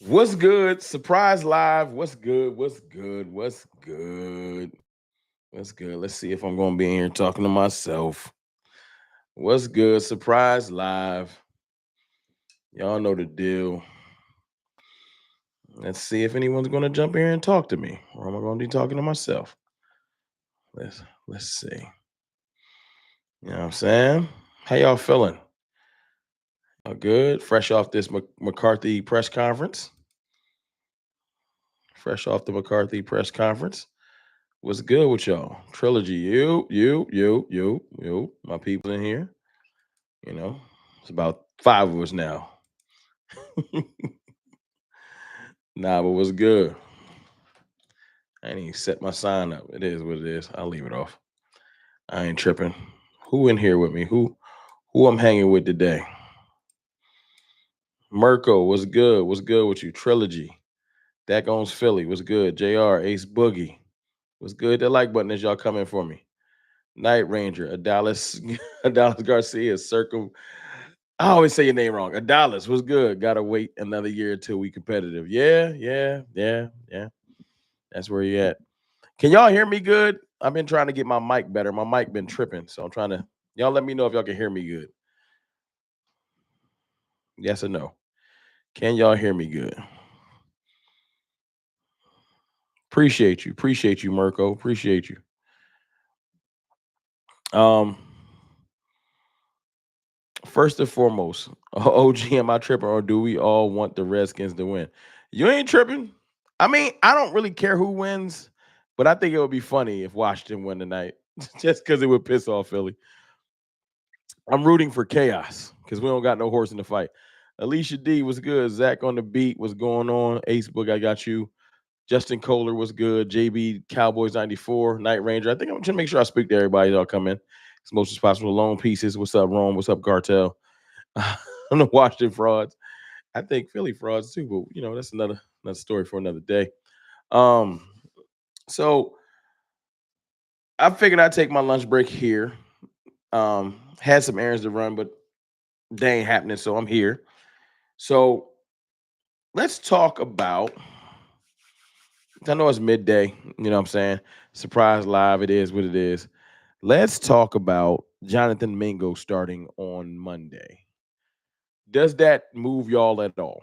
What's good? Surprise live. What's good? What's good? What's good? What's good? Let's see if I'm going to be in here talking to myself. What's good? Surprise live. Y'all know the deal. Let's see if anyone's going to jump in here and talk to me, or am I going to be talking to myself? Let's see. You know what I'm saying? How y'all feeling? Good. Fresh off this McCarthy press conference. Fresh off the McCarthy press conference. What's good with y'all? Trilogy, you, my people in here. You know, it's about five of us now. Nah, but what's good? I ain't even set my sign up. It is what it is. I'll leave it off. I ain't tripping. Who in here with me? Who I'm hanging with today? Mirko, what's good? What's good with you? Trilogy. Dak owns Philly. What's good? JR, Ace Boogie. What's good? That like button as y'all coming for me. Night Ranger, Adalis, Adalis Garcia, Circle. I always say your name wrong. Adalis was good. Gotta wait another year until we competitive. Yeah. That's where you at. Can y'all hear me good? I've been trying to get my mic better. My mic been tripping, so I'm trying to. Y'all let me know if y'all can hear me good. Yes or no? Can y'all hear me good? Appreciate you, Mirko. Appreciate you. Um, First and foremost, OG, am I tripping, or do we all want the Redskins to win? You ain't tripping. I mean, I don't really care who wins, but I think it would be funny if Washington won tonight, just because it would piss off Philly. I'm rooting for chaos because we don't got no horse in the fight. Alicia D was good. Zach on the beat was going on. Ace Book, I got you. Justin Kohler was good. JB Cowboys 94. Night Ranger. I think I'm trying to make sure I speak to everybody that'll come in as much as possible. Lone Pieces. What's up, Rome? What's up, Cartel? I'm the Washington frauds. I think Philly frauds too, but that's another story for another day. Um, so I figured I'd take my lunch break here. Had some errands to run, but they ain't happening, so I'm here. So let's talk about. I know it's midday. You know what I'm saying? Surprise live. It is what it is. Let's talk about Jonathan Mingo starting on Monday. Does that move y'all at all?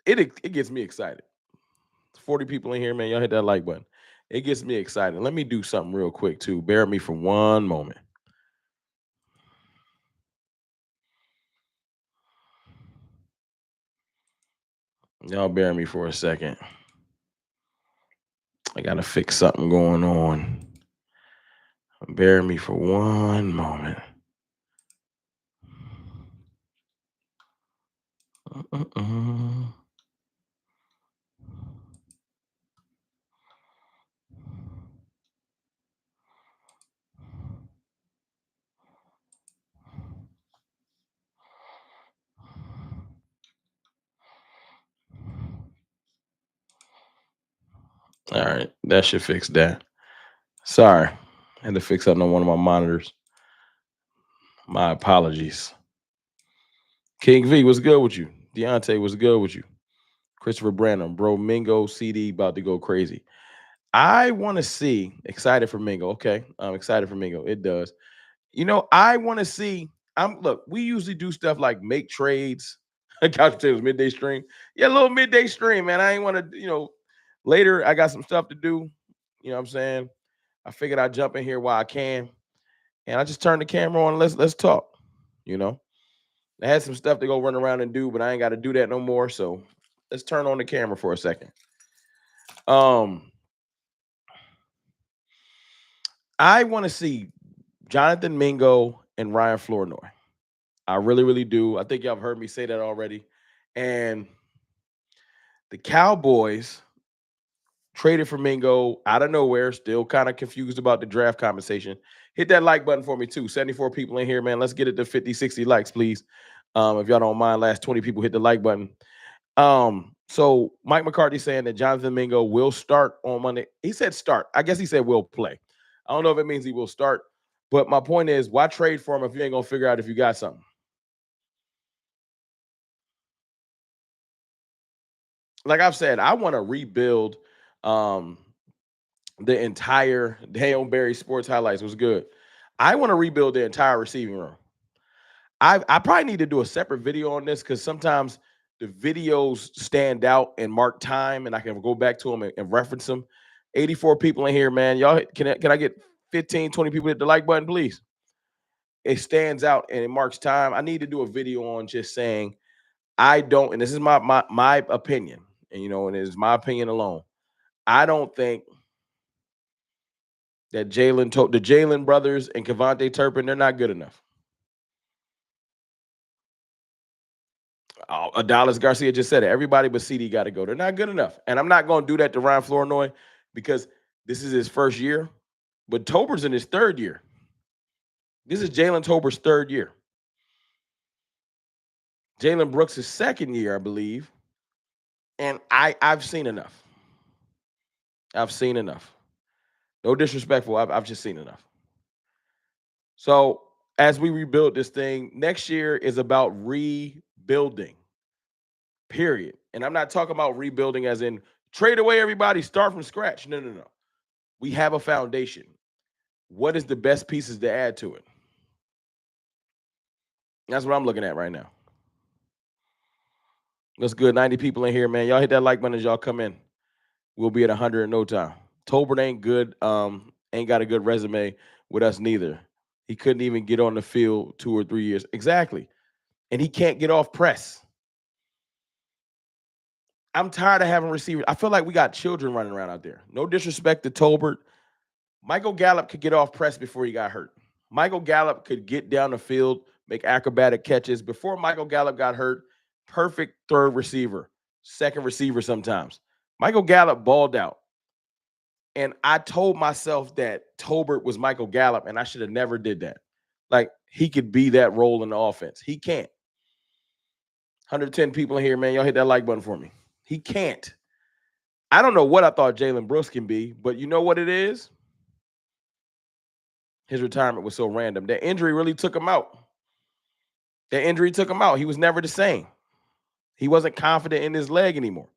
It gets me excited. 40 people in here, man. Y'all hit that like button. It gets me excited. Let me do something real quick too. Bear with me for one moment. Y'all bear me for a second. I gotta fix something going on. Bear me for one moment. Uh-uh. All right, that should fix that. Sorry, I had to fix something on one of my monitors. My apologies. King V, what's good with you? Deontay, what's good with you? Christopher Brandon, bro, Mingo CD about to go crazy. I want to see. Excited for Mingo. Okay, I'm excited for Mingo. It does. I want to see. Look. We usually do stuff like make trades. Couch potatoes midday stream. Yeah, a little midday stream, man. I ain't want to. Later I got some stuff to do. You know what I'm saying? I figured I'd jump in here while I can, and I just turned the camera on. Let's talk. You know, I had some stuff to go run around and do, but I ain't got to do that no more. So let's turn on the camera for a second. I want to see Jonathan Mingo and Ryan Flournoy. I really, really do. I think y'all have heard me say that already. And the Cowboys traded for Mingo out of nowhere. Still kind of confused about the draft compensation. Hit that like button for me too. 74 people in here, man. Let's get it to 50, 60 likes, please. If y'all don't mind, last 20 people hit the like button. So Mike McCarthy saying that Jonathan Mingo will start on Monday. He said start. I guess he said will play. I don't know if it means he will start. But my point is, why trade for him if you ain't gonna figure out if you got something? like I've said, I want to rebuild um, the entire Dale Berry Sports Highlights was good. I want to rebuild the entire receiving room. I probably need to do a separate video on this because sometimes the videos stand out and mark time, and I can go back to them and reference them. 84 people in here, man. Y'all, can I get 15, 20 people to hit the like button, please? It stands out and it marks time. I need to do a video on just saying I don't, and this is my opinion, and and it is my opinion alone. I don't think that the Jalen brothers and Kevontae Turpin, they're not good enough. Adalis Garcia just said it. Everybody but CD got to go. They're not good enough. And I'm not going to do that to Ryan Flournoy because this is his first year. But Tober's in his third year. This is Jalen Tober's third year. Jalen Brooks' second year, I believe. And I've seen enough. I've seen enough. No disrespectful. I've just seen enough. So as we rebuild this thing, next year is about rebuilding. Period. And I'm not talking about rebuilding as in trade away everybody, start from scratch. No. We have a foundation. What is the best pieces to add to it? That's what I'm looking at right now. That's good. 90 people in here, man. Y'all hit that like button as y'all come in. We'll be at 100 in no time. Tolbert ain't good. Ain't got a good resume with us neither. He couldn't even get on the field 2 or 3 years. Exactly. And he can't get off press. I'm tired of having receivers. I feel like we got children running around out there. No disrespect to Tolbert. Michael Gallup could get off press before he got hurt. Michael Gallup could get down the field, make acrobatic catches. Before Michael Gallup got hurt, perfect third receiver, second receiver sometimes. Michael Gallup balled out. And I told myself that Tolbert was Michael Gallup, and I should have never did that. Like, he could be that role in the offense. He can't. 110 people in here, man. Y'all hit that like button for me. He can't. I don't know what I thought Jalen Brooks can be, but you know what it is? His retirement was so random. That injury really took him out. That injury took him out. He was never the same. He wasn't confident in his leg anymore.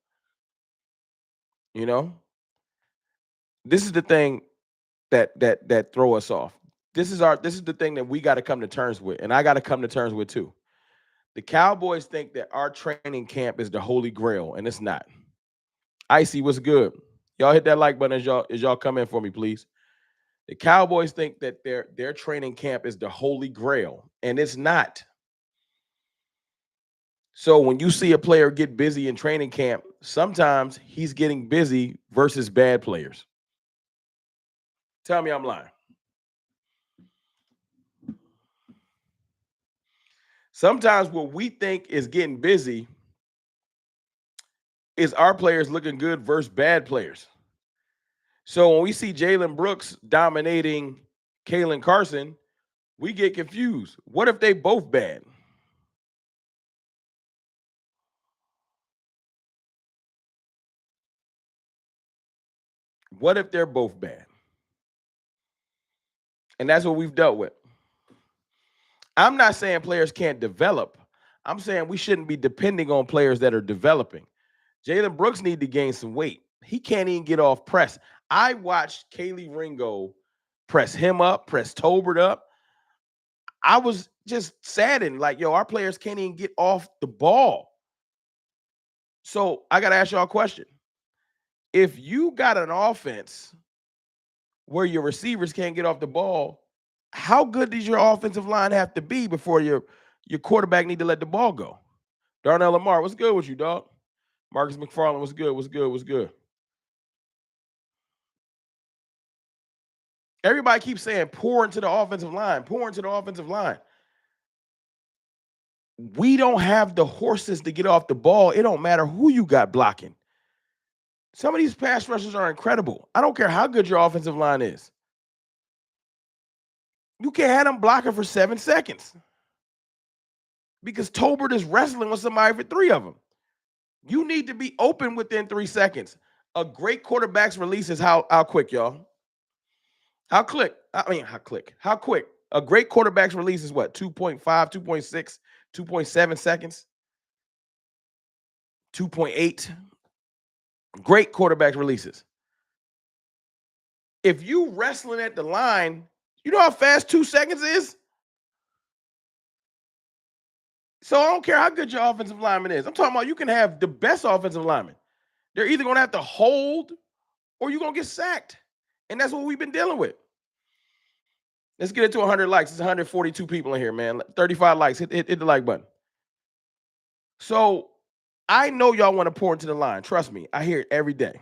You know? This is the thing that throw us off. This is the thing that we got to come to terms with, and I got to come to terms with too. The Cowboys think that our training camp is the holy grail, and it's not. Icy, what's good? Y'all hit that like button as y'all come in for me, please. The Cowboys think that their training camp is the holy grail, and it's not. So when you see a player get busy in training camp, sometimes he's getting busy versus bad players. Tell me I'm lying. Sometimes what we think is getting busy is our players looking good versus bad players. So when we see Jalen Brooks dominating Kalen Carson, we get confused. What if they both bad? What if they're both bad? And that's what we've dealt with. I'm not saying players can't develop. I'm saying we shouldn't be depending on players that are developing. Jalen Brooks need to gain some weight. He can't even get off press. I watched Kaylee Ringo press him up, press Tolbert up. I was just saddened. Like, yo, our players can't even get off the ball. So I got to ask y'all a question. If you got an offense where your receivers can't get off the ball, how good does your offensive line have to be before your quarterback need to let the ball go? Darnell Lamar, what's good with you, dog? Marcus McFarland, what's good? What's good? What's good? Everybody keeps saying pour into the offensive line, pour into the offensive line. We don't have the horses to get off the ball. It don't matter who you got blocking. Some of these pass rushers are incredible. I don't care how good your offensive line is. You can't have them blocking for 7 seconds because Tolbert is wrestling with somebody for 3 of them. You need to be open within 3 seconds. A great quarterback's release is how quick, y'all. How quick? How quick? A great quarterback's release is what? 2.5, 2.6, 2.7 seconds? 2.8. Great quarterback releases. If you wrestling at the line, you know how fast 2 seconds is? So I don't care how good your offensive lineman is. I'm talking about you can have the best offensive lineman. They're either going to have to hold or you're going to get sacked. And that's what we've been dealing with. Let's get it to 100 likes. It's 142 people in here, man. 35 likes. Hit the like button. So I know y'all want to pour into the line. Trust me. I hear it every day.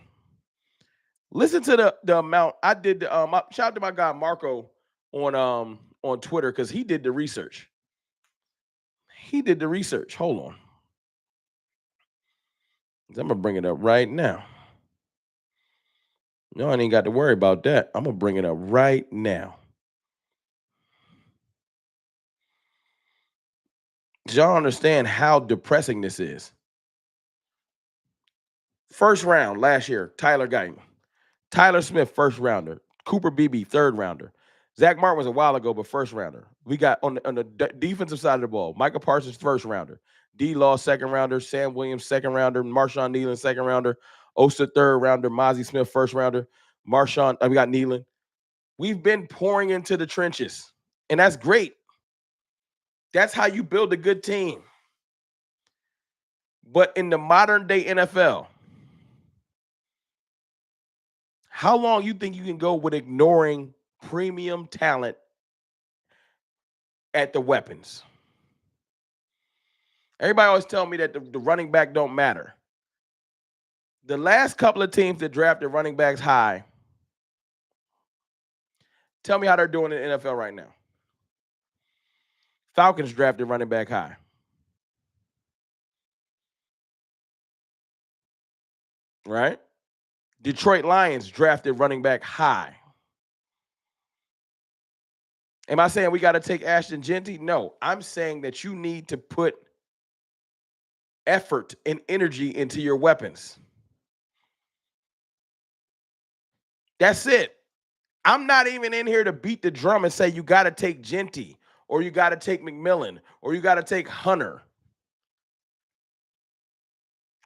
Listen to the amount. I did shout out to my guy Marco on Twitter because he did the research. He did the research. Hold on. I'm gonna bring it up right now. No, I ain't got to worry about that. I'm gonna bring it up right now. Y'all understand how depressing this is. First round last year, Tyler Guyton. Tyler Smith, first rounder. Cooper Beebe, third rounder. Zach Martin was a while ago, but first rounder. We got on the defensive side of the ball, Micah Parsons, first rounder. D. Law, second rounder. Sam Williams, second rounder. Marshawn Nealon, second rounder. Osa, third rounder. Mozzie Smith, first rounder. We got Nealon. We've been pouring into the trenches, and that's great. That's how you build a good team. But in the modern day NFL, how long you think you can go with ignoring premium talent at the weapons? Everybody always tell me that the running back don't matter. The last couple of teams that drafted running backs high, tell me how they're doing in the NFL right now. Falcons drafted running back high. Right? Detroit Lions drafted running back high. Am I saying we got to take Ashton Genty? No, I'm saying that you need to put effort and energy into your weapons. That's it. I'm not even in here to beat the drum and say you got to take Genty or you got to take McMillan or you got to take Hunter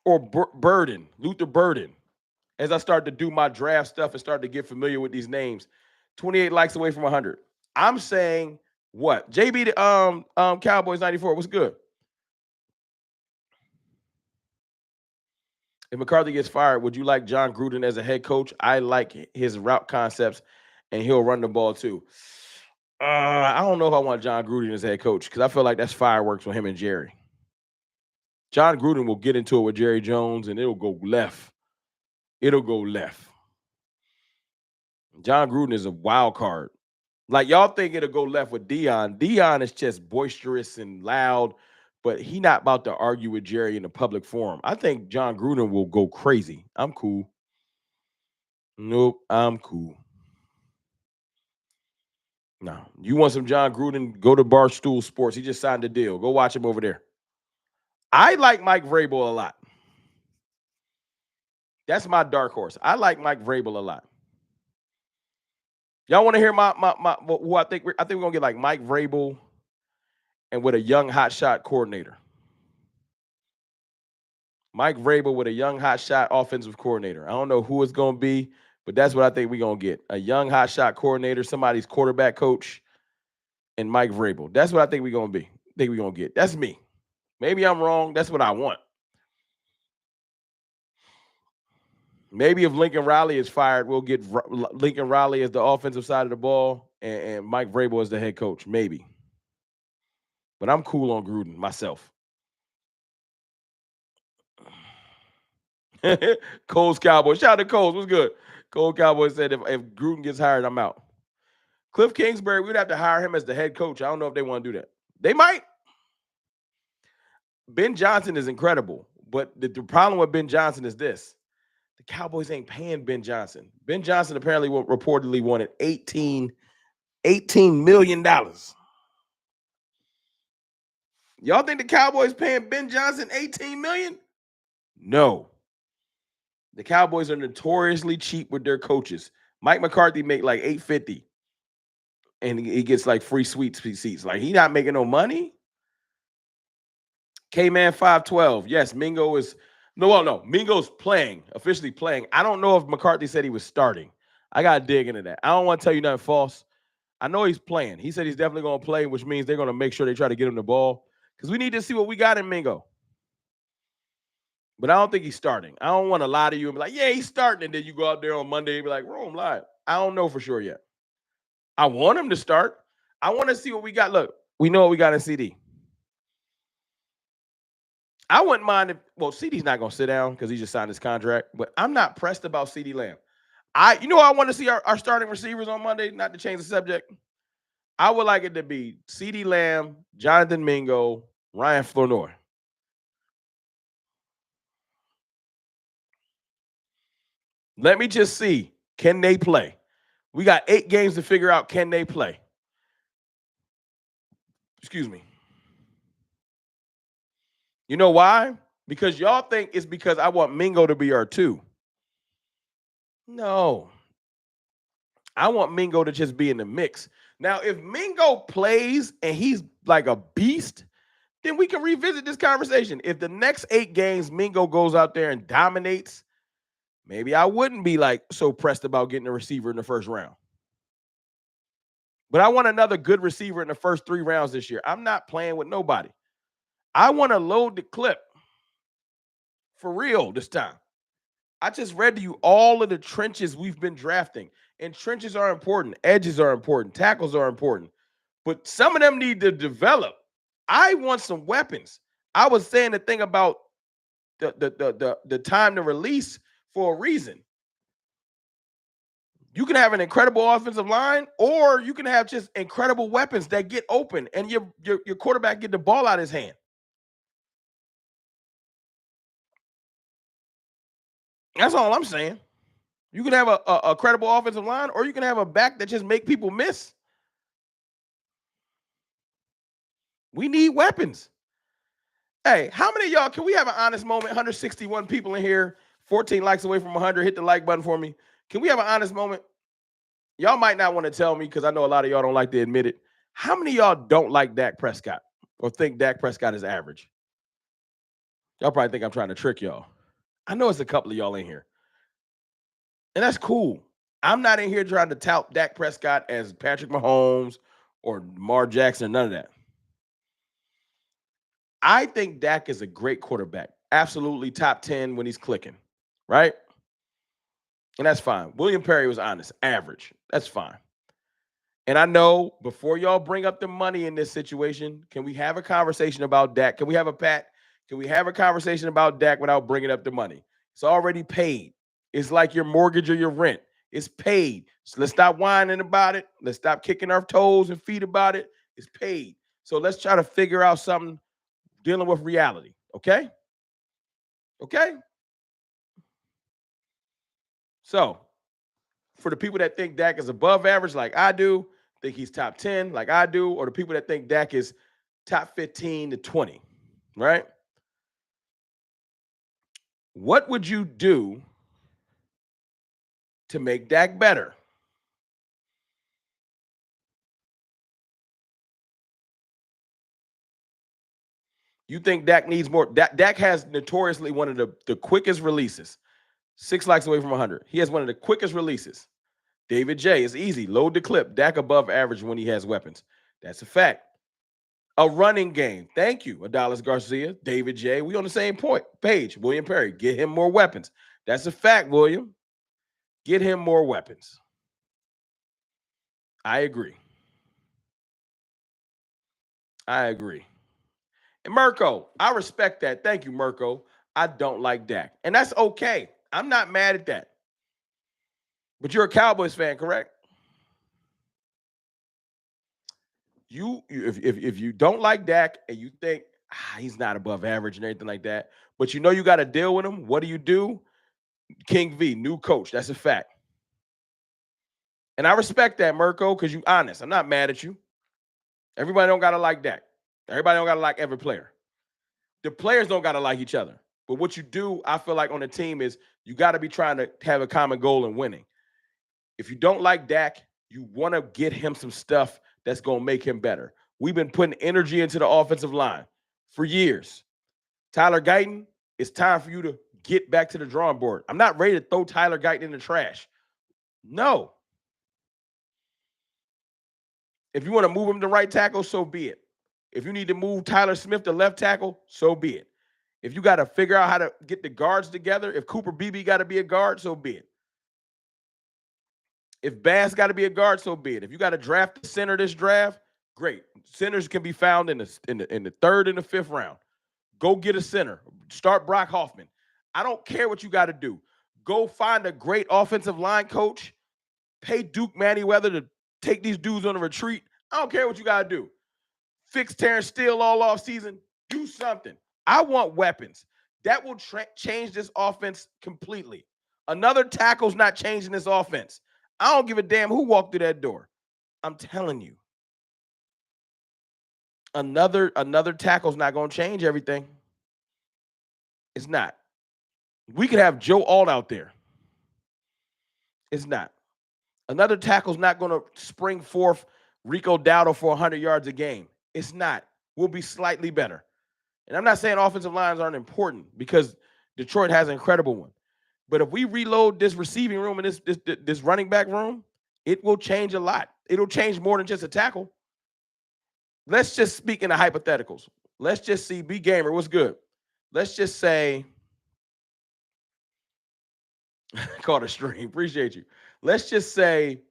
or Burden, Luther Burden. As I start to do my draft stuff and start to get familiar with these names, 28 likes away from 100. I'm saying what? JB, the Cowboys 94. What's good? If McCarthy gets fired, would you like John Gruden as a head coach? I like his route concepts, and he'll run the ball too. I don't know if I want John Gruden as head coach because I feel like that's fireworks with him and Jerry. John Gruden will get into it with Jerry Jones, and it'll go left. It'll go left. John Gruden is a wild card. Like y'all think it'll go left with Dion. Dion is just boisterous and loud, but he not about to argue with Jerry in a public forum. I think John Gruden will go crazy. I'm cool. Nope, I'm cool. No, you want some John Gruden? Go to Barstool Sports. He just signed a deal. Go watch him over there. I like Mike Vrabel a lot. That's my dark horse. I like Mike Vrabel a lot. Y'all want to hear my who I think we're gonna get like Mike Vrabel and with a young hotshot coordinator. Mike Vrabel with a young hotshot offensive coordinator. I don't know who it's gonna be, but that's what I think we're gonna get. A young hotshot coordinator, somebody's quarterback coach, and Mike Vrabel. That's what I think we're gonna be. Think we're gonna get. That's me. Maybe I'm wrong. That's what I want. Maybe if Lincoln Riley is fired, we'll get Lincoln Riley as the offensive side of the ball and Mike Vrabel as the head coach. Maybe. But I'm cool on Gruden myself. Cole's Cowboys. Shout out to Cole's. What's good? Cole Cowboys said if Gruden gets hired, I'm out. Cliff Kingsbury, we'd have to hire him as the head coach. I don't know if they want to do that. They might. Ben Johnson is incredible. But the problem with Ben Johnson is this. The Cowboys ain't paying Ben Johnson. Ben Johnson apparently reportedly wanted $18 million. Y'all think the Cowboys paying Ben Johnson $18 million? No. The Cowboys are notoriously cheap with their coaches. Mike McCarthy make like $850, and he gets like free suite seats. Like he not making no money. K-Man 512. Yes, Mingo is No, well, no. Mingo's playing, officially playing. I don't know if McCarthy said he was starting. I got to dig into that. I don't want to tell you nothing false. I know he's playing. He said he's definitely going to play, which means they're going to make sure they try to get him the ball because we need to see what we got in Mingo. But I don't think he's starting. I don't want to lie to you and be like, yeah, he's starting. And then you go out there on Monday and be like, Rome lied. I don't know for sure yet. I want him to start. I want to see what we got. Look, we know what we got in CD. I wouldn't mind if, well, CD's not going to sit down because he just signed his contract, but I'm not pressed about CD Lamb. I want to see our starting receivers on Monday, not to change the subject. I would like it to be CD Lamb, Jonathan Mingo, Ryan Flournoy. Let me just see, can they play? We got 8 games to figure out, can they play? Excuse me. You know why? Because y'all think it's because I want Mingo to be our 2. No. I want Mingo to just be in the mix. Now, if Mingo plays and he's like a beast, then we can revisit this conversation. If the next 8 games Mingo goes out there and dominates, maybe I wouldn't be like so pressed about getting a receiver in the first round. But I want another good receiver in the first 3 rounds this year. I'm not playing with nobody. I want to load the clip for real this time. I just read to you all of the trenches we've been drafting. And trenches are important. Edges are important. Tackles are important. But some of them need to develop. I want some weapons. I was saying the thing about the time to release for a reason. You can have an incredible offensive line, or you can have just incredible weapons that get open and your quarterback get the ball out of his hand. That's all I'm saying. You can have a credible offensive line, or you can have a back that just make people miss. We need weapons. Hey, how many of y'all, can we have an honest moment? 161 people in here, 14 likes away from 100. Hit the like button for me. Can we have an honest moment? Y'all might not want to tell me because I know a lot of y'all don't like to admit it. How many of y'all don't like Dak Prescott or think Dak Prescott is average? Y'all probably think I'm trying to trick y'all. I know it's a couple of y'all in here. And that's cool. I'm not in here trying to tout Dak Prescott as Patrick Mahomes or Lamar Jackson, none of that. I think Dak is a great quarterback. Absolutely top 10 when he's clicking, right? And that's fine. William Perry was honest, average. That's fine. And I know before y'all bring up the money in this situation, can we have a conversation about Dak? Can we have a conversation about Dak without bringing up the money? It's already paid. It's like your mortgage or your rent. It's paid. So let's stop whining about it. Let's stop kicking our toes and feet about it. It's paid. So let's try to figure out something dealing with reality. Okay? Okay? So for the people that think Dak is above average like I do, think he's top 10 like I do, or the people that think Dak is top 15 to 20, right? What would you do to make Dak better? You think Dak needs more? Dak has notoriously one of the quickest releases. 6 likes away from 100. He has one of the quickest releases. David J. is easy. Load the clip. Dak above average when he has weapons. That's a fact. A running game. Thank you, Adalis Garcia, David J. We on the same page. William Perry, get him more weapons. That's a fact, William. Get him more weapons. I agree. I agree. And Mirko, I respect that. Thank you, Mirko. I don't like Dak. And that's okay. I'm not mad at that. But you're a Cowboys fan, correct? If you don't like Dak and you think he's not above average and everything like that, but you know you got to deal with him, what do? King V, new coach. That's a fact. And I respect that, Mirko, because you're honest. I'm not mad at you. Everybody don't got to like Dak. Everybody don't got to like every player. The players don't got to like each other. But what you do, I feel like on the team is you got to be trying to have a common goal in winning. If you don't like Dak, you want to get him some stuff that's going to make him better. We've been putting energy into the offensive line for years. Tyler Guyton, it's time for you to get back to the drawing board. I'm not ready to throw Tyler Guyton in the trash. No. If you want to move him to right tackle, so be it. If you need to move Tyler Smith to left tackle, so be it. If you got to figure out how to get the guards together, if Cooper Beebe got to be a guard, so be it. If Bass got to be a guard, so be it. If you got to draft the center this draft, great. Centers can be found in the third and the fifth round. Go get a center. Start Brock Hoffman. I don't care what you got to do. Go find a great offensive line coach. Pay Duke Manyweather to take these dudes on a retreat. I don't care what you got to do. Fix Terrence Steele all off season. Do something. I want weapons. That will change this offense completely. Another tackle's not changing this offense. I don't give a damn who walked through that door. I'm telling you. Another tackle's not going to change everything. It's not. We could have Joe Alt out there. It's not. Another tackle's not going to spring forth Rico Dowdle for 100 yards a game. It's not. We'll be slightly better. And I'm not saying offensive lines aren't important because Detroit has an incredible one. But if we reload this receiving room and this running back room, it will change a lot. It'll change more than just a tackle. Let's just speak in the hypotheticals. Let's just see, B Gamer, what's good? Let's just say, caught a stream, appreciate you. Let's just say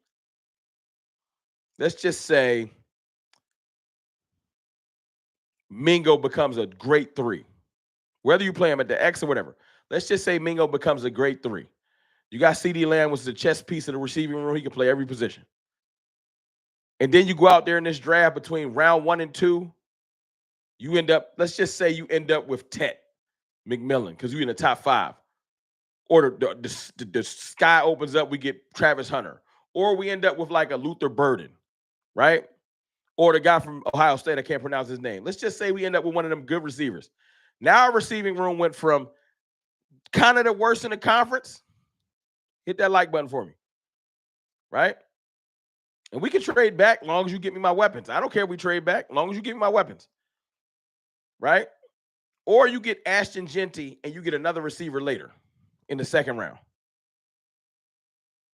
Mingo becomes a great 3. Whether you play him at the X or whatever. Let's just say Mingo becomes a great 3. You got CeeDee Lamb, which is the chess piece of the receiving room. He can play every position. And then you go out there in this draft between round 1 and 2. You end up, let's just say you end up with Tet McMillan because you're in the top 5. Or the sky opens up, we get Travis Hunter. Or we end up with like a Luther Burden, right? Or the guy from Ohio State, I can't pronounce his name. Let's just say we end up with one of them good receivers. Now our receiving room went from kind of the worst in the conference. Hit that like button for me, right? And we can trade back as long as you get me my weapons. I don't care if we trade back as long as you give me my weapons, right? Or you get Ashton Genty and you get another receiver later in the second round.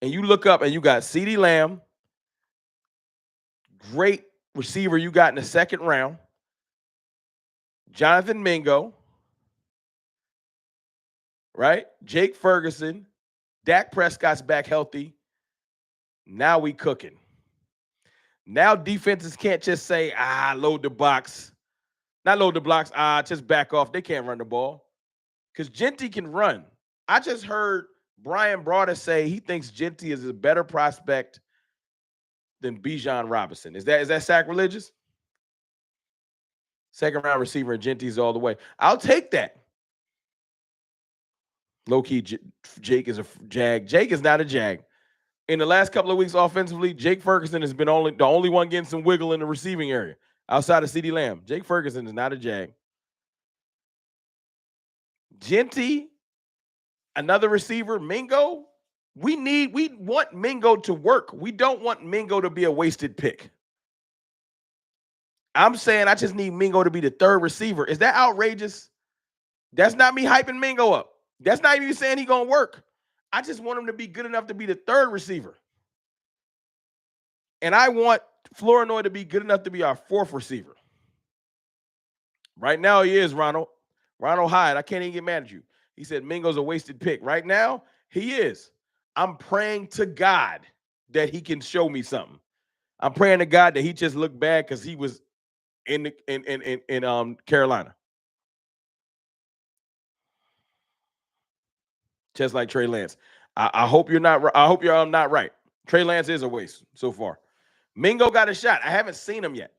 And you look up and you got CeeDee Lamb, great receiver you got in the second round, Jonathan Mingo, right? Jake Ferguson, Dak Prescott's back healthy. Now we cooking. Now defenses can't just say, load the box. Not load the blocks, just back off. They can't run the ball. Because Genty can run. I just heard Brian Broaddus say he thinks Genty is a better prospect than Bijan Robinson. Is that sacrilegious? Second round receiver and Genty's all the way. I'll take that. Low-key, Jake is a Jag. Jake is not a Jag. In the last couple of weeks offensively, Jake Ferguson has been the only one getting some wiggle in the receiving area outside of CeeDee Lamb. Jake Ferguson is not a Jag. Genty, another receiver, Mingo. We want Mingo to work. We don't want Mingo to be a wasted pick. I'm saying I just need Mingo to be the third receiver. Is that outrageous? That's not me hyping Mingo up. That's not even saying he's going to work. I just want him to be good enough to be the third receiver. And I want Flournoy to be good enough to be our fourth receiver. Right now he is, Ronald. Ronald Hyde, I can't even get mad at you. He said Mingo's a wasted pick. Right now, he is. I'm praying to God that he can show me something. I'm praying to God that he just looked bad because he was in Carolina. Just like Trey Lance. I hope you're not. I hope you're not right. Trey Lance is a waste so far. Mingo got a shot. I haven't seen him yet.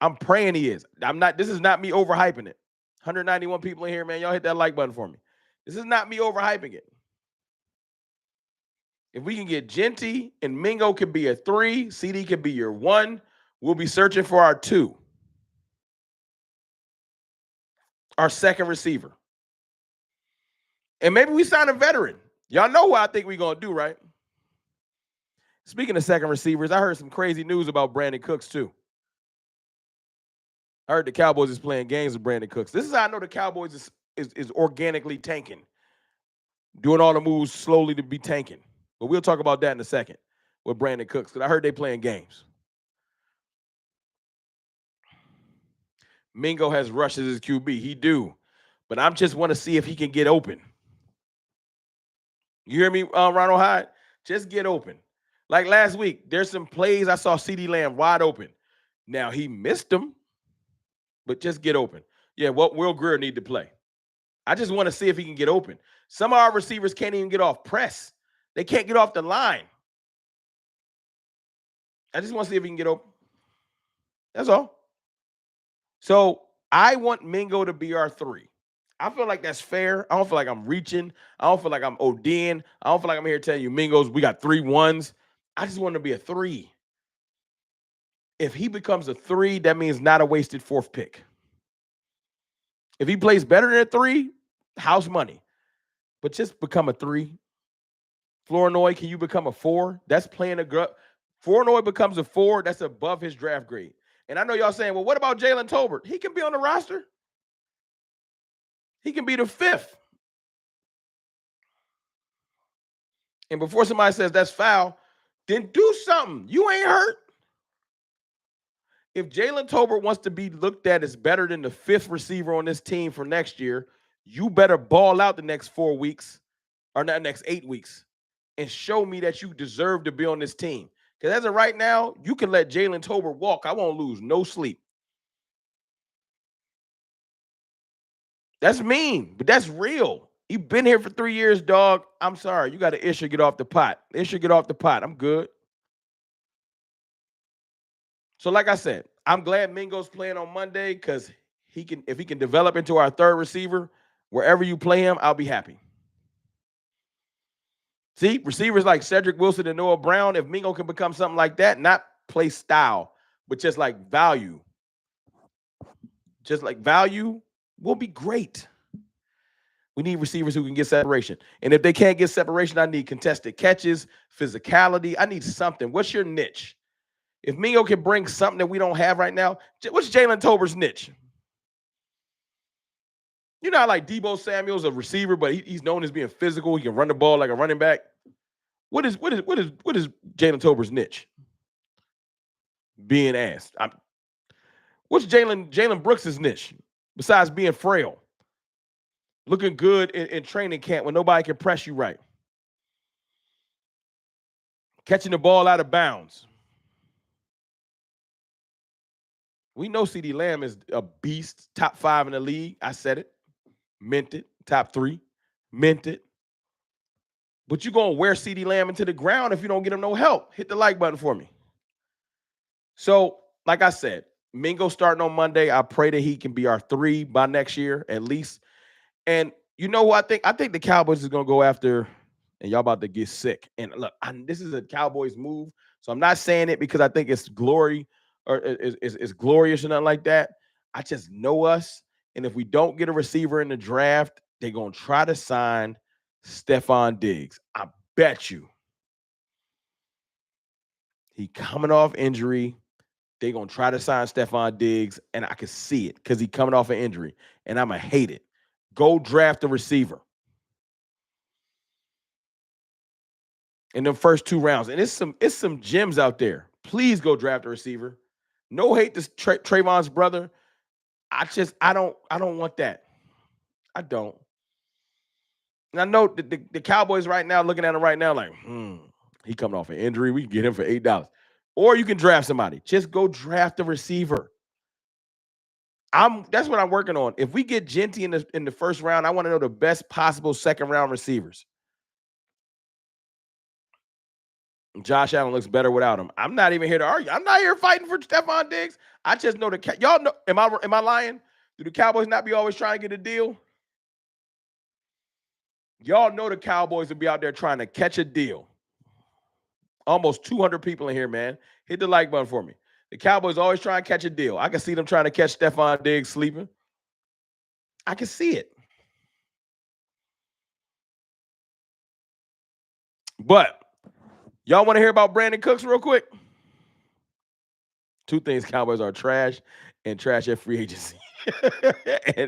I'm praying he is. I'm not. This is not me overhyping it. 191 people in here, man. Y'all hit that like button for me. This is not me overhyping it. If we can get Genty and Mingo can be a 3, CeeDee can be your 1, we'll be searching for our 2. Our second receiver. And maybe we sign a veteran. Y'all know what I think we're going to do, right? Speaking of second receivers, I heard some crazy news about Brandon Cooks, too. I heard the Cowboys is playing games with Brandon Cooks. This is how I know the Cowboys is organically tanking, doing all the moves slowly to be tanking. But we'll talk about that in a second with Brandon Cooks, because I heard they playing games. Mingo has rushes as QB. He do. But I just want to see if he can get open. You hear me, Ronald Hyde? Just get open. Like last week, there's some plays I saw CeeDee Lamb wide open. Now, he missed them, but just get open. Yeah, what Will Grier need to play. I just want to see if he can get open. Some of our receivers can't even get off press. They can't get off the line. I just want to see if he can get open. That's all. So I want Mingo to be our 3. I feel like that's fair. I don't feel like I'm reaching. I don't feel like I'm ODing. I don't feel like I'm here telling you, Mingos, we got 3 1s. I just want him to be a 3. If he becomes a 3, that means not a wasted 4th pick. If he plays better than a 3, house money. But just become a 3. Flournoy, can you become a 4? That's playing a gut. Flournoy becomes a 4. That's above his draft grade. And I know y'all saying, well, what about Jalen Tolbert? He can be on the roster. He can be the 5th. And before somebody says that's foul, then do something. You ain't hurt. If Jalen Tolbert wants to be looked at as better than the 5th receiver on this team for next year, you better ball out the next 4 weeks, or not next 8 weeks, and show me that you deserve to be on this team. Because as of right now, you can let Jalen Tolbert walk. I won't lose no sleep. That's mean, but that's real. You've been here for 3 years, dog. I'm sorry. You got to issue get off the pot. Issue get off the pot. I'm good. So like I said, I'm glad Mingo's playing on Monday, because if he can develop into our 3rd receiver, wherever you play him, I'll be happy. See, receivers like Cedric Wilson and Noah Brown, if Mingo can become something like that, not play style, but just like value. Just like value will be great. We need receivers who can get separation. And if they can't get separation, I need contested catches, physicality. I need something. What's your niche? If Mingo can bring something that we don't have right now, what's Jalen Tolbert's niche? You know, like Deebo Samuel's a receiver, but he's known as being physical. He can run the ball like a running back. What is Jalen Tolbert's niche? Being asked. What's Jalen Brooks' niche besides being frail? Looking good in training camp when nobody can press you right. Catching the ball out of bounds. We know CeeDee Lamb is a beast, top 5 in the league. I said it. Meant it. Top 3. Meant it. But you're going to wear CeeDee Lamb into the ground if you don't get him no help. Hit the like button for me. So, like I said, Mingo starting on Monday. I pray that he can be our 3 by next year at least. And you know what I think? I think the Cowboys is going to go after, and y'all about to get sick. And look, this is a Cowboys move. So I'm not saying it because I think it's glory or it's glorious or nothing like that. I just know us. And if we don't get a receiver in the draft, they're going to try to sign Stephon Diggs. I bet you. He coming off injury. They're going to try to sign Stephon Diggs, and I can see it because he's coming off an injury, and I'm going to hate it. Go draft a receiver in the first 2 rounds. And it's some gems out there. Please go draft a receiver. No hate to Trayvon's brother. I don't want that. I don't. And I know the Cowboys right now, looking at him right now like, he coming off an injury. We can get him for $8. Or you can draft somebody. Just go draft a receiver. That's what I'm working on. If we get Genty in the first round, I want to know the best possible second-round receivers. Josh Allen looks better without him. I'm not even here to argue. I'm not here fighting for Stephon Diggs. I just know y'all know. Am I lying? Do the Cowboys not be always trying to get a deal? Y'all know the Cowboys will be out there trying to catch a deal. Almost 200 people in here, man. Hit the like button for me. The Cowboys always try and catch a deal. I can see them trying to catch Stephon Diggs sleeping. I can see it. But y'all want to hear about Brandon Cooks real quick? 2 things: Cowboys are trash and trash at free agency.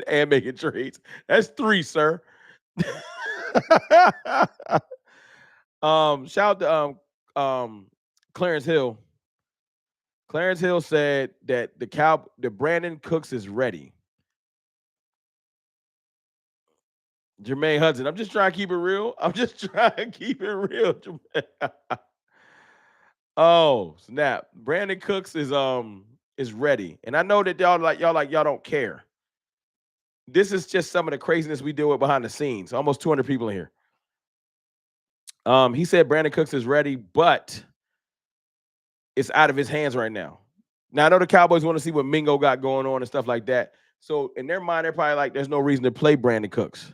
and making trades. That's 3, sir. Shout out to Clarence Hill. Clarence Hill said that the Brandon Cooks is ready. Jermaine Hudson. I'm just trying to keep it real. I'm just trying to keep it real. Oh, snap. Brandon Cooks is ready. And I know that y'all don't care. This is just some of the craziness we deal with behind the scenes. Almost 200 people in here. He said Brandon Cooks is ready, but it's out of his hands right now. Now I know the Cowboys want to see what Mingo got going on and stuff like that. So in their mind, they're probably like, there's no reason to play Brandon Cooks.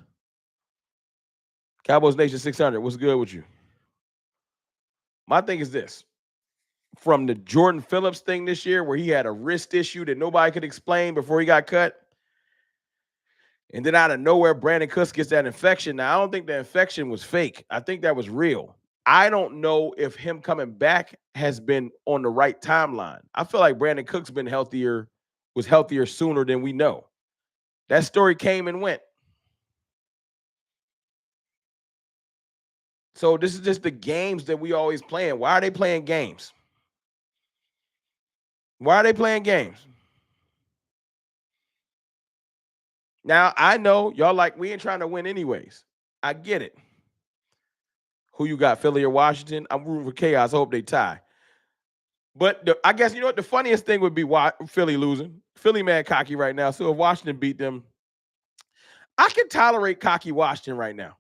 Cowboys Nation 600. What's good with you? My thing is this. From the Jordan Phillips thing this year, where he had a wrist issue that nobody could explain before he got cut. And then out of nowhere, Brandon Cooks gets that infection. Now, I don't think the infection was fake. I think that was real. I don't know if him coming back has been on the right timeline. I feel like Brandon Cooks was healthier sooner than we know. That story came and went. So this is just the games that we always playing. Why are they playing games? Why are they playing games? Now, I know y'all like, we ain't trying to win anyways. I get it. Who you got, Philly or Washington? I'm rooting for chaos. I hope they tie. But I guess, you know what, the funniest thing would be Philly losing. Philly mad cocky right now. So if Washington beat them, I can tolerate cocky Washington right now.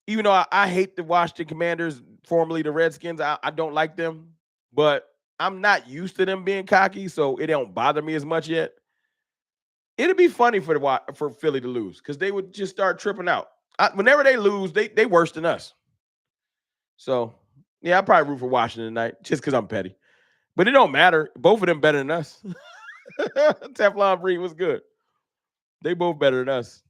Even though I hate the Washington Commanders, formerly the Redskins. I don't like them. But I'm not used to them being cocky, so it don't bother me as much yet. It'd be funny for Philly to lose because they would just start tripping out. Whenever they lose, they worse than us. So, yeah, I probably root for Washington tonight just because I'm petty. But it don't matter. Both of them better than us. Teflon Breed was good. They both better than us.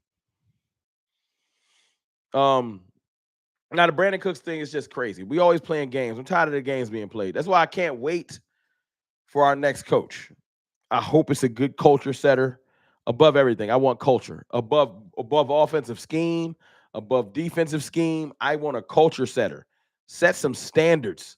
Now the Brandon Cooks thing is just crazy. We always playing games. I'm tired of the games being played. That's why I can't wait for our next coach. I hope it's a good culture setter. Above everything, I want culture. Above offensive scheme, above defensive scheme, I want a culture setter. Set some standards,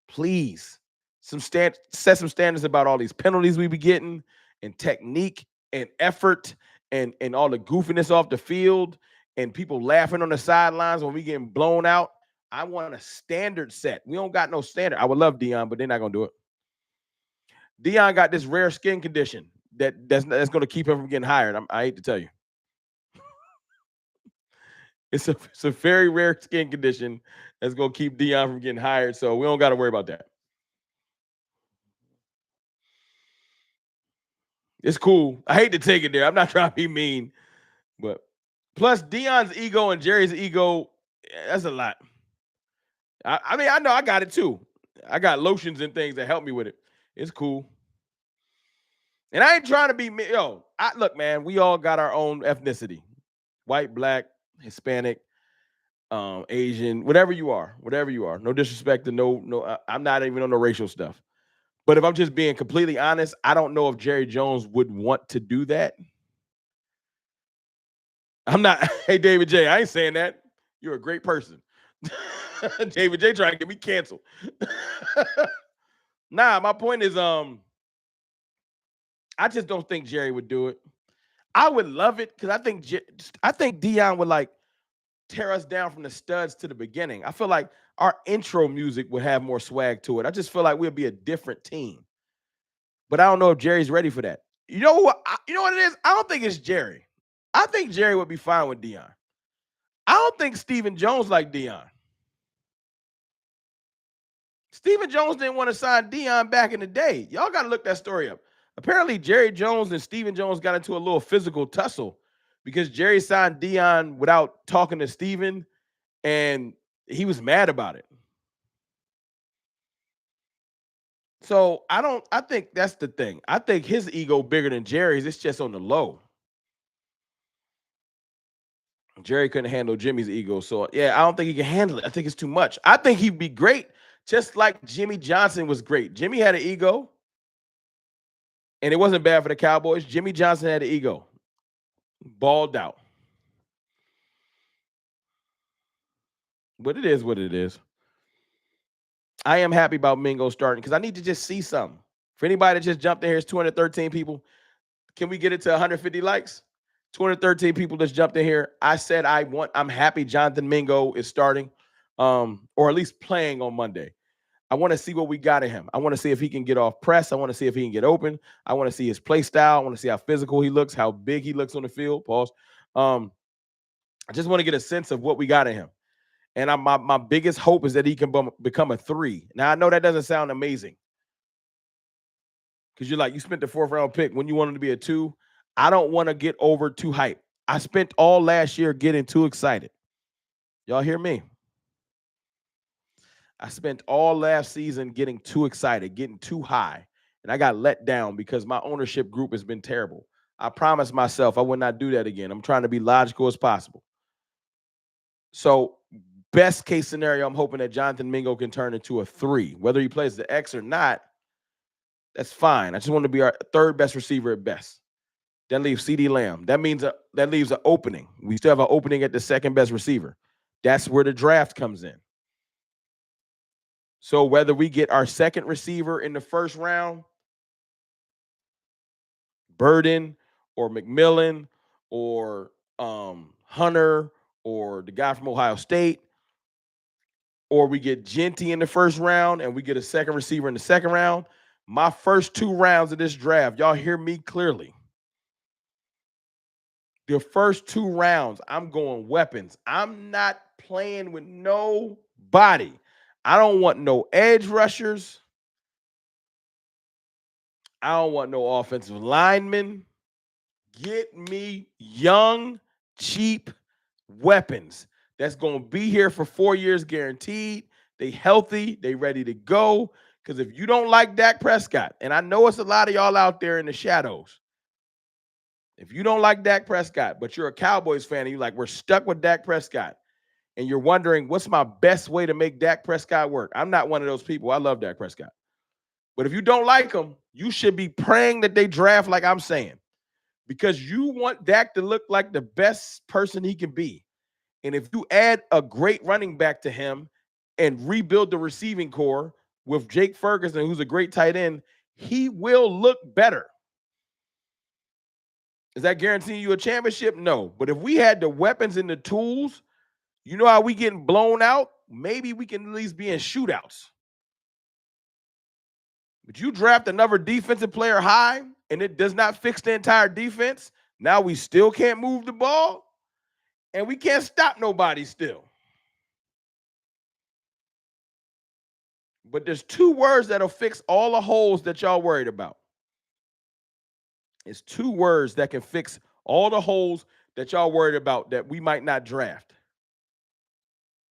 please. Set some standards about all these penalties we be getting, and technique and effort, and all the goofiness off the field, and people laughing on the sidelines when we getting blown out. I want a standard set. We don't got no standard. I would love Dion, but they're not gonna do it. Dion got this rare skin condition that's going to keep him from getting hired. I hate to tell you. It's a very rare skin condition that's going to keep Dion from getting hired, so we don't got to worry about that. It's cool. I hate to take it there. I'm not trying to be mean, but plus Dion's ego and Jerry's ego, that's a lot. I mean, I know I got it too. I got lotions and things that help me with it. It's cool. And I ain't trying to be, look, man, we all got our own ethnicity. White, black, Hispanic, Asian, whatever you are. No disrespect to no, I'm not even on the racial stuff. But if I'm just being completely honest, I don't know if Jerry Jones would want to do that. I'm not, hey, David J, I ain't saying that. You're a great person. David J trying to get me canceled. Nah, my point is, I just don't think Jerry would do it. I would love it because I think Dion would like tear us down from the studs to the beginning. I feel like our intro music would have more swag to it. I just feel like we'll be a different team. But I don't know if Jerry's ready for that. You know what? You know what it is? I don't think it's Jerry. I think Jerry would be fine with Dion. I don't think Stephen Jones like Dion. Stephen Jones didn't want to sign Dion back in the day. Y'all got to look that story up. Apparently, Jerry Jones and Stephen Jones got into a little physical tussle because Jerry signed Dion without talking to Stephen, and he was mad about it. So I think that's the thing. I think his ego bigger than Jerry's. It's just on the low. Jerry couldn't handle Jimmy's ego. So, yeah, I don't think he can handle it. I think it's too much. I think he'd be great, just like Jimmy Johnson was great. Jimmy had an ego. And it wasn't bad for the Cowboys. Jimmy Johnson had an ego, balled out. But it is what it is. I am happy about Mingo starting because I need to just see something. For anybody that just jumped in here, it's 213 people. Can we get it to 150 likes? 213 people just jumped in here. I said I'm happy Jonathan Mingo is starting, or at least playing on Monday. I want to see what we got in him. I want to see if he can get off press. I want to see if he can get open. I want to see his play style. I want to see how physical he looks, how big he looks on the field. Pause. I just want to get a sense of what we got in him. And my biggest hope is that he can become a 3. Now, I know that doesn't sound amazing because you're like, you spent the 4th round pick when you wanted to be a 2. I don't want to get over too hype. I spent all last year getting too excited. Y'all hear me? I spent all last season getting too excited, getting too high, and I got let down because my ownership group has been terrible. I promised myself I would not do that again. I'm trying to be logical as possible. So, best case scenario, I'm hoping that Jonathan Mingo can turn into a 3. Whether he plays the X or not, that's fine. I just want to be our 3rd best receiver at best. That leaves CeeDee Lamb. That means that leaves an opening. We still have an opening at the 2nd best receiver. That's where the draft comes in. So whether we get our 2nd receiver in the 1st round, Burden or McMillan or Hunter or the guy from Ohio State, or we get Genty in the 1st round and we get a 2nd receiver in the 2nd round, my first 2 rounds of this draft, y'all hear me clearly. The first 2 rounds, I'm going weapons. I'm not playing with nobody. I don't want no edge rushers. I don't want no offensive linemen. Get me young, cheap weapons that's going to be here for 4 years guaranteed. They healthy. They ready to go. Because if you don't like Dak Prescott, and I know it's a lot of y'all out there in the shadows, if you don't like Dak Prescott, but you're a Cowboys fan and you're like, we're stuck with Dak Prescott, and you're wondering, what's my best way to make Dak Prescott work? I'm not one of those people. I love Dak Prescott. But if you don't like him, you should be praying that they draft like I'm saying, because you want Dak to look like the best person he can be. And if you add a great running back to him and rebuild the receiving core with Jake Ferguson, who's a great tight end, he will look better. Is that guaranteeing you a championship? No. But if we had the weapons and the tools, you know how we getting blown out? Maybe we can at least be in shootouts. But you draft another defensive player high and it does not fix the entire defense. Now we still can't move the ball and we can't stop nobody still. But there's 2 words that'll fix all the holes that y'all worried about. It's 2 words that can fix all the holes that y'all worried about that we might not draft.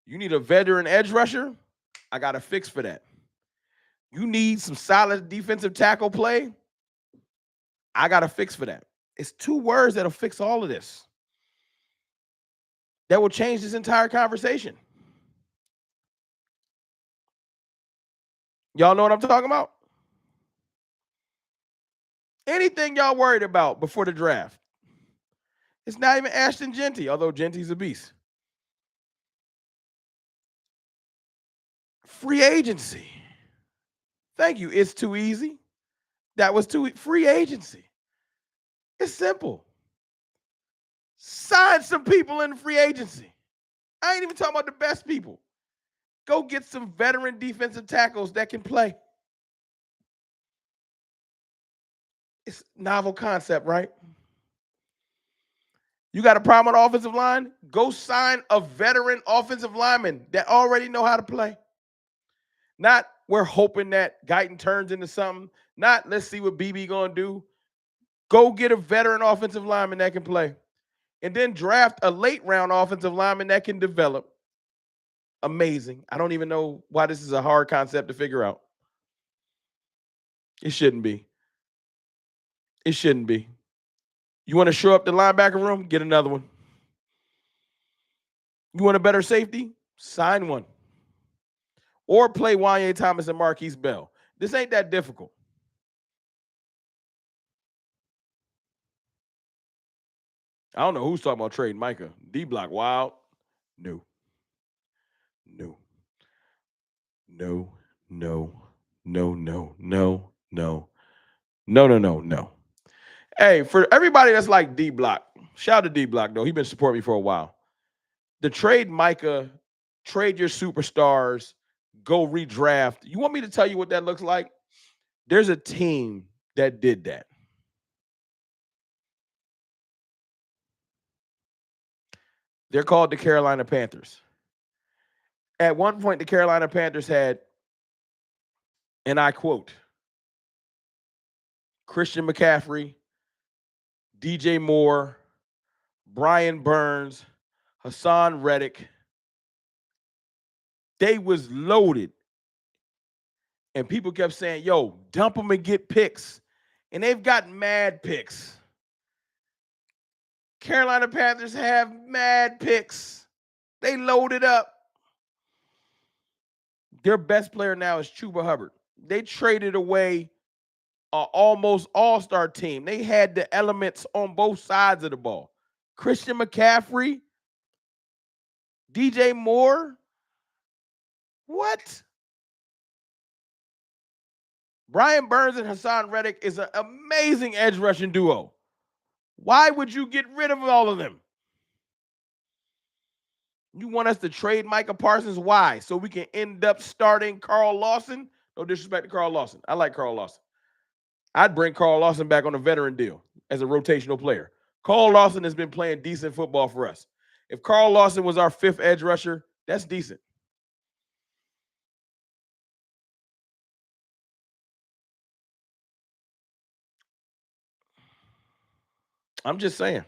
You need a veteran edge rusher? I got a fix for that. You need some solid defensive tackle play? I got a fix for that. It's 2 words that'll fix all of this. That will change this entire conversation. Y'all know what I'm talking about? Anything y'all worried about before the draft. It's not even Ashton Genty, although Genty's a beast. Free agency. Thank you. It's too easy. That was too free agency. It's simple. Sign some people in free agency. I ain't even talking about the best people. Go get some veteran defensive tackles that can play. It's novel concept, right? You got a problem on the offensive line? Go sign a veteran offensive lineman that already know how to play. Not we're hoping that Guyton turns into something. Not let's see what BB gonna do. Go get a veteran offensive lineman that can play. And then draft a late round offensive lineman that can develop. Amazing. I don't even know why this is a hard concept to figure out. It shouldn't be. It shouldn't be. You want to show up the linebacker room? Get another one. You want a better safety? Sign one. Or play Wanye Thomas and Marquise Bell. This ain't that difficult. I don't know who's talking about trading Micah. D Block wild. No. No. No. No. No. No. No. No. No. No. No. No. Hey, for everybody that's like D Block, shout out to D Block though. He's been supporting me for a while. The trade Micah, trade your superstars, go redraft. You want me to tell you what that looks like? There's a team that did that. They're called the Carolina Panthers. At one point, the Carolina Panthers had, and I quote, Christian McCaffrey, DJ Moore, Brian Burns, Hassan Reddick. They was loaded. And people kept saying, yo, dump them and get picks. And they've got mad picks. Carolina Panthers have mad picks. They loaded up. Their best player now is Chuba Hubbard. They traded away an almost all-star team. They had the elements on both sides of the ball. Christian McCaffrey, DJ Moore. What? Brian Burns and Hassan Reddick is an amazing edge rushing duo. Why would you get rid of all of them? You want us to trade Micah Parsons? Why? So we can end up starting Carl Lawson? No disrespect to Carl Lawson. I like Carl Lawson. I'd bring Carl Lawson back on a veteran deal as a rotational player. Carl Lawson has been playing decent football for us. If Carl Lawson was our fifth edge rusher, that's decent. I'm just saying.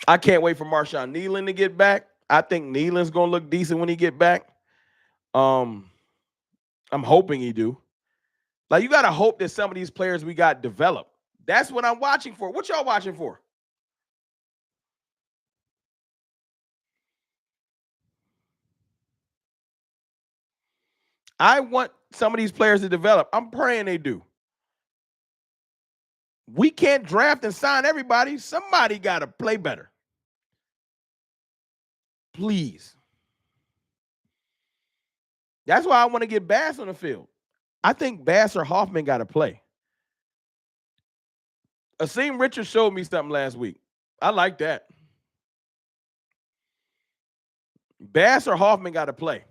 I can't wait for Marshawn Nealon to get back. I think Nealon's going to look decent when he get back. I'm hoping he do. Like, you got to hope that some of these players we got develop. That's what I'm watching for. What y'all watching for? I want some of these players to develop. I'm praying they do. We can't draft and sign everybody. Somebody got to play better. Please. That's why I want to get Bass on the field. I think Bass or Hoffman got to play. Asim Richards showed me something last week. I like that. Bass or Hoffman got to play.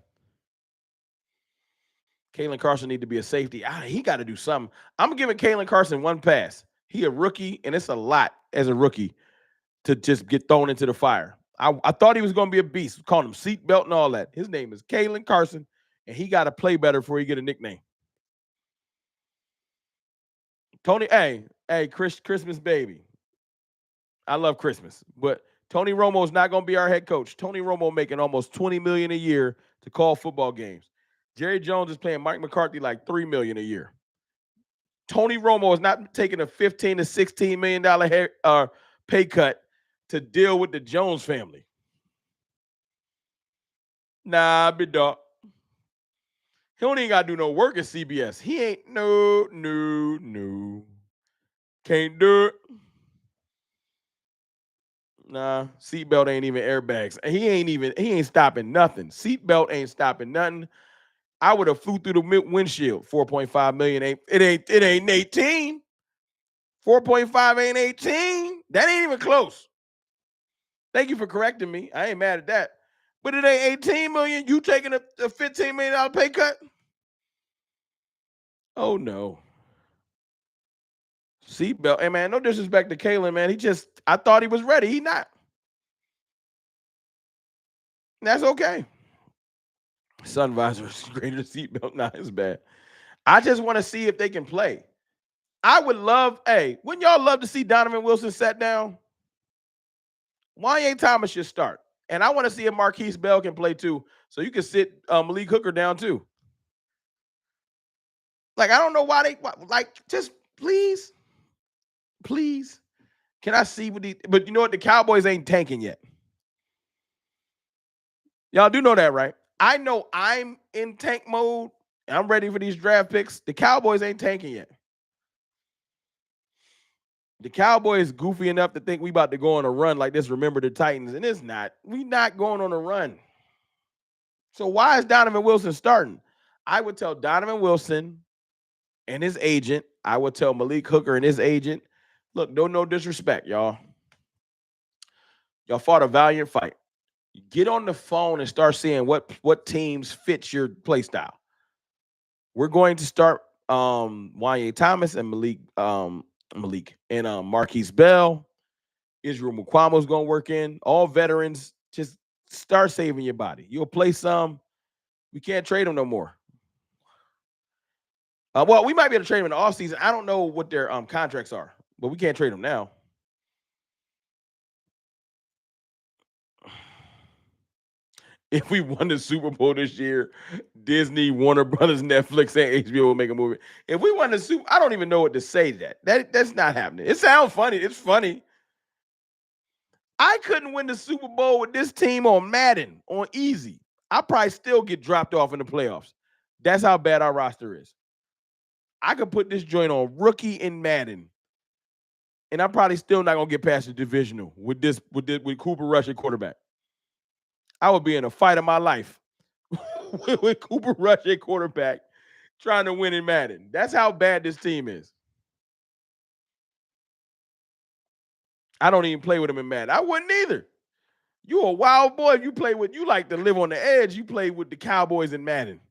Kalen Carson need to be a safety. He got to do something. I'm giving Kalen Carson one pass. He a rookie, and it's a lot as a rookie to just get thrown into the fire. I thought he was going to be a beast. Calling him seatbelt and all that. His name is Kalen Carson, and he got to play better before he get a nickname. Tony, hey, Christmas baby. I love Christmas, but Tony Romo is not going to be our head coach. Tony Romo making almost $20 million a year to call football games. Jerry Jones is paying Mike McCarthy like $3 million a year. Tony Romo is not taking a $15 to $16 million pay cut to deal with the Jones family. Nah, big dog. He don't even got to do no work at CBS. He ain't no. Can't do it. Nah, seatbelt ain't even airbags. He ain't stopping nothing. Seatbelt ain't stopping nothing. I would have flew through the windshield. 4.5 million ain't 18. 4.5 ain't 18. That ain't even close. Thank you for correcting me. I ain't mad at that. But it ain't 18 million. You taking a $15 million pay cut? Oh no. Seatbelt. Hey man, no disrespect to Kalen, man. I thought he was ready. He not. That's okay. Sun visor is greater than seatbelt. Nah, it's bad. I just want to see if they can play. I would love, wouldn't y'all love to see Donovan Wilson sat down? Wanye Thomas should start. And I want to see if Marquise Bell can play too. So you can sit Malik Hooker down too. Like, I don't know why just please. Can I see but you know what? The Cowboys ain't tanking yet. Y'all do know that, right? I know I'm in tank mode. I'm ready for these draft picks. The Cowboys ain't tanking yet. The Cowboys goofy enough to think we about to go on a run like this. Remember the Titans, and it's not. We not going on a run. So why is Donovan Wilson starting? I would tell Donovan Wilson and his agent. I would tell Malik Hooker and his agent. Look, no disrespect, y'all. Y'all fought a valiant fight. Get on the phone and start seeing what teams fit your play style. We're going to start Wanye Thomas and Malik and Marquise Bell. Israel Mukwamo's going to work in. All veterans. Just start saving your body. You'll play some. We can't trade them no more. Well, we might be able to trade them in the offseason. I don't know what their contracts are, but we can't trade them now. If we won the Super Bowl this year, Disney, Warner Brothers, Netflix, and HBO will make a movie. If we won the Super, I don't even know what to say to that. That's not happening. It sounds funny. It's funny. I couldn't win the Super Bowl with this team on Madden, on easy. I probably still get dropped off in the playoffs. That's how bad our roster is. I could put this joint on rookie in Madden, and I'm probably still not gonna get past the divisional with Cooper Rush at quarterback. I would be in a fight of my life with Cooper Rush at quarterback, trying to win in Madden. That's how bad this team is. I don't even play with him in Madden. I wouldn't either. You a wild boy. If you like to live on the edge. You play with the Cowboys in Madden.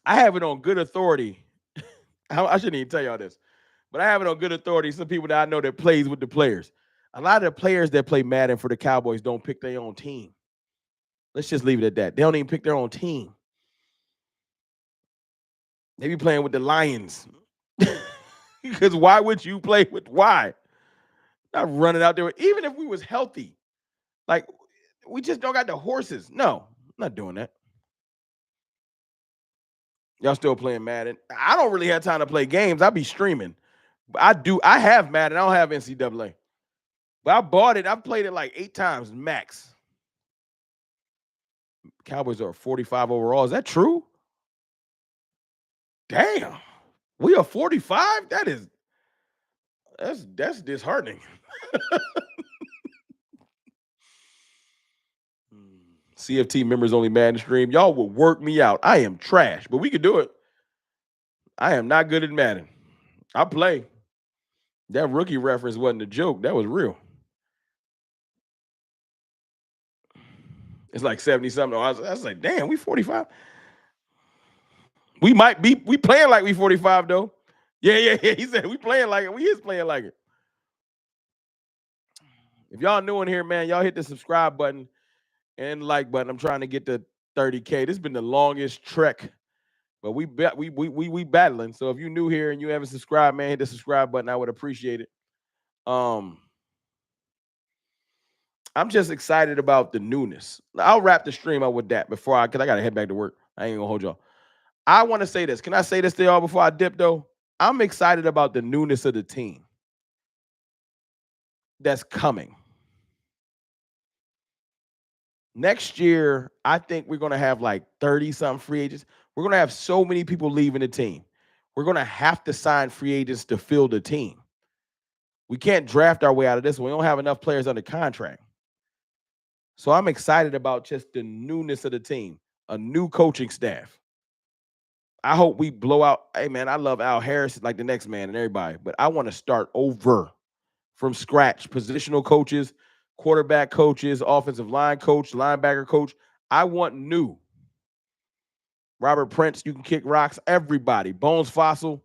I have it on good authority. I shouldn't even tell y'all this, but I have it on good authority. Some people that I know that plays with the players. A lot of the players that play Madden for the Cowboys don't pick their own team. Let's just leave it at that. They don't even pick their own team. They be playing with the Lions. Because why would you play with why? Not running out there. Even if we was healthy, like we just don't got the horses. No, I'm not doing that. Y'all still playing Madden? I don't really have time to play games. I be streaming. I do. I have Madden. I don't have NCAA. But I bought it. I've played it like 8 times max. Cowboys are 45 overall. Is that true? Damn. We are 45? That's disheartening. CFT members only Madden stream. Y'all will work me out. I am trash, but we could do it. I am not good at Madden. I play. That rookie reference wasn't a joke. That was real. It's like 70 something. I was like, damn, we 45. We playing like we 45 though. Yeah. He said we playing like it. We is playing like it. If y'all new in here, man, y'all hit the subscribe button and like button. I'm trying to get to 30K. This has been the longest trek, but we battling. So if you're new here and you haven't subscribed, man, hit the subscribe button. I would appreciate it. I'm just excited about the newness. I'll wrap the stream up with that because I gotta head back to work. I ain't gonna hold y'all. I want to say this. Can I say this to y'all before I dip though? I'm excited about the newness of the team that's coming. Next year, I think we're going to have like 30-something free agents. We're going to have so many people leaving the team. We're going to have to sign free agents to fill the team. We can't draft our way out of this. We don't have enough players under contract. So I'm excited about just the newness of the team, a new coaching staff. I hope we blow out. Hey, man, I love Al Harris like the next man and everybody, but I want to start over from scratch. Positional coaches, quarterback coaches, offensive line coach, linebacker coach. I want new. Robert Prince, you can kick rocks. Everybody. Bones Fossil.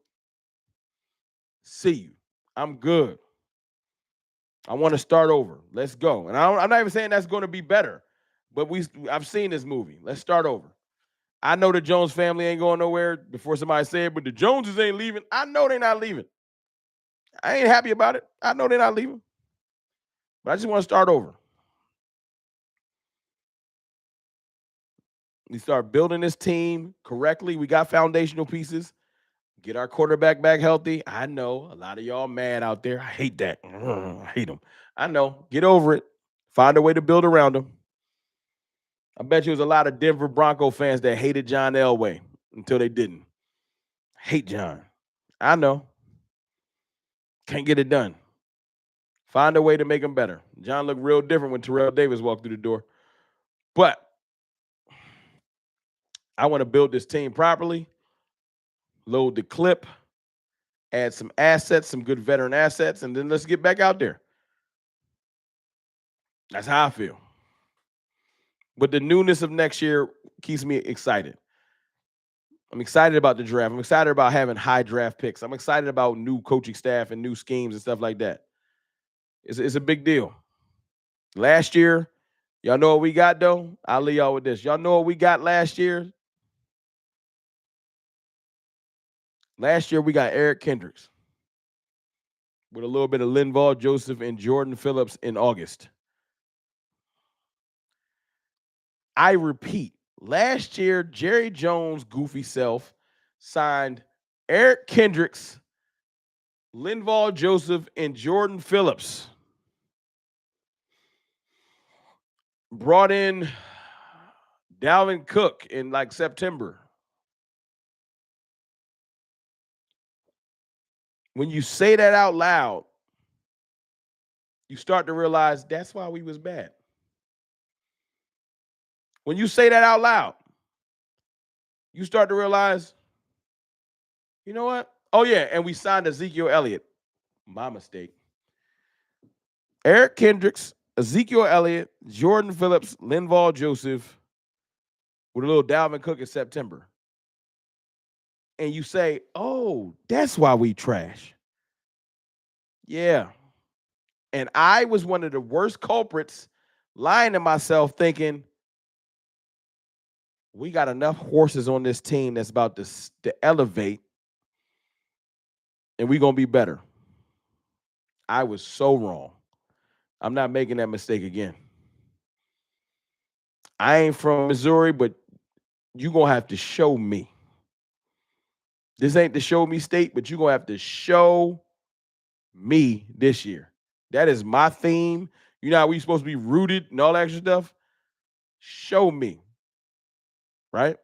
See you. I'm good. I want to start over. Let's go. And I'm not even saying that's going to be better, but I've seen this movie. Let's start over. I know the Jones family ain't going nowhere before somebody said, but the Joneses ain't leaving. I know they're not leaving. I ain't happy about it. I know they're not leaving. But I just want to start over. We start building this team correctly. We got foundational pieces. Get our quarterback back healthy. I know a lot of y'all mad out there. I hate that. I hate them. I know. Get over it. Find a way to build around them. I bet you was a lot of Denver Bronco fans that hated John Elway until they didn't. Hate John. I know. Can't get it done. Find a way to make them better. John looked real different when Terrell Davis walked through the door. But I want to build this team properly, load the clip, add some assets, some good veteran assets, and then let's get back out there. That's how I feel. But the newness of next year keeps me excited. I'm excited about the draft. I'm excited about having high draft picks. I'm excited about new coaching staff and new schemes and stuff like that. It's a big deal. Last year, y'all know what we got, though? I'll leave y'all with this. Y'all know what we got last year? Last year, we got Eric Kendricks with a little bit of Linval Joseph and Jordan Phillips in August. I repeat, last year, Jerry Jones' goofy self signed Eric Kendricks, Linval Joseph, and Jordan Phillips. Brought in Dalvin Cook in like September. When you say that out loud, you start to realize that's why we was bad. When you say that out loud, you start to realize, you know what? Oh, yeah, and we signed Ezekiel Elliott. My mistake. Eric Kendricks, Ezekiel Elliott, Jordan Phillips, Linval Joseph, with a little Dalvin Cook in September. And you say, oh, that's why we trash. Yeah. And I was one of the worst culprits, lying to myself, thinking, we got enough horses on this team that's about to elevate, and we're going to be better. I was so wrong. I'm not making that mistake again. I ain't from Missouri, but you're going to have to show me. This ain't the show me state, but you're going to have to show me this year. That is my theme. You know how we supposed to be rooted and all that extra stuff? Show me. Right?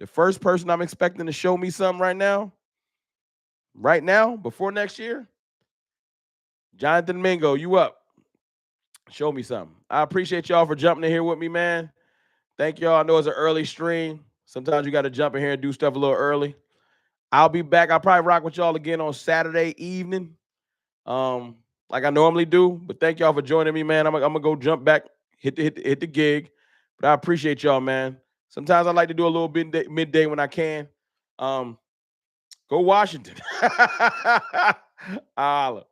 The first person I'm expecting to show me something right now, before next year, Jonathan Mingo, you up. Show me something. I appreciate y'all for jumping in here with me, man. Thank y'all. I know it's an early stream. Sometimes you got to jump in here and do stuff a little early. I'll be back. I'll probably rock with y'all again on Saturday evening, like I normally do. But thank y'all for joining me, man. I'm gonna go jump back, hit the gig. But I appreciate y'all, man. Sometimes I like to do a little bit midday when I can. Go Washington. Holla.